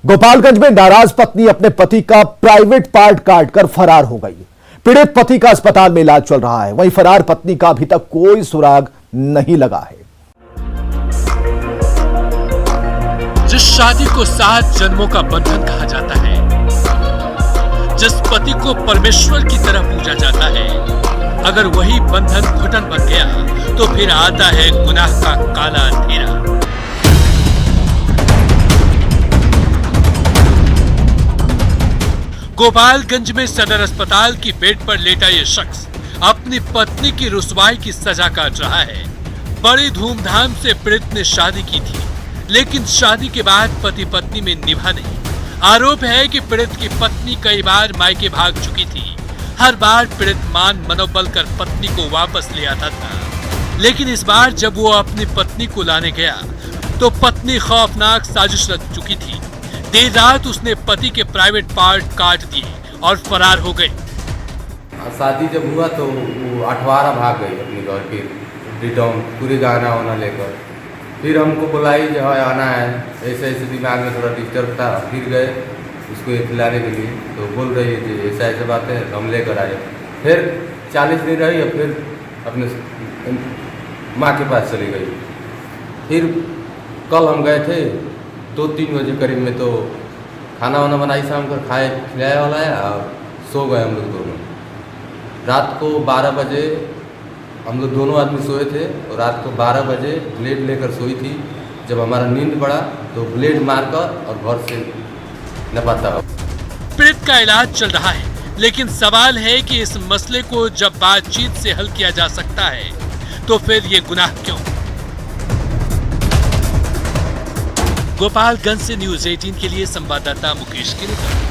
गोपालगंज में नाराज पत्नी अपने पति का प्राइवेट पार्ट काटकर फरार हो गई। पीड़ित पति का अस्पताल में इलाज चल रहा है, वहीं फरार पत्नी का अभी तक कोई सुराग नहीं लगा है। जिस शादी को 7 जन्मों का बंधन कहा जाता है, जिस पति को परमेश्वर की तरह पूजा जाता है, अगर वही बंधन घुटन बन गया तो फिर आता है गुनाह का काला अंधेरा। गोपालगंज में सदर अस्पताल की बेड पर लेटा ये शख्स अपनी पत्नी की रुसवाई की सजा काट रहा है। बड़ी धूमधाम से पीड़ित ने शादी की थी, लेकिन शादी के बाद पति पत्नी में निभा नहीं। आरोप है कि पीड़ित की पत्नी कई बार मायके भाग चुकी थी। हर बार पीड़ित मान मनोबल कर पत्नी को वापस ले आता था, लेकिन इस बार जब वो अपनी पत्नी को लाने गया तो पत्नी खौफनाक साजिश रच चुकी थी। देर रात उसने पति के प्राइवेट पार्ट काट दिए और फरार हो गई। शादी जब हुआ तो वो 8वारा भाग गई अपने घर, फिर रिटर्न पूरी गाना वाना लेकर। फिर हमको बुलाई जो है आना है, ऐसे ऐसे दिमाग में थोड़ा डिस्टर्ब था। फिर गए उसको खिलाने के लिए, तो बोल रही है कि ऐसा ऐसे बातें हम लेकर आए। फिर 40 दिन रही और फिर अपने माँ के पास चली गई। फिर कल हम गए थे 2-3 बजे करीब में, तो खाना वाना बनाई शाम कर खाए खिलाया वाला है और सो गए हम लोग दोनों। रात को 12 बजे हम लोग दोनों आदमी सोए थे और रात को 12 बजे ब्लेड लेकर सोई थी। जब हमारा नींद पड़ा तो ब्लेड मारकर और घर से नपाता। पीड़ित का इलाज चल रहा है, लेकिन सवाल है कि इस मसले को जब बातचीत से हल किया जा सकता है तो फिर ये गुनाह क्यों? गोपालगंज से न्यूज़ 18 के लिए संवाददाता मुकेश की रिपोर्ट।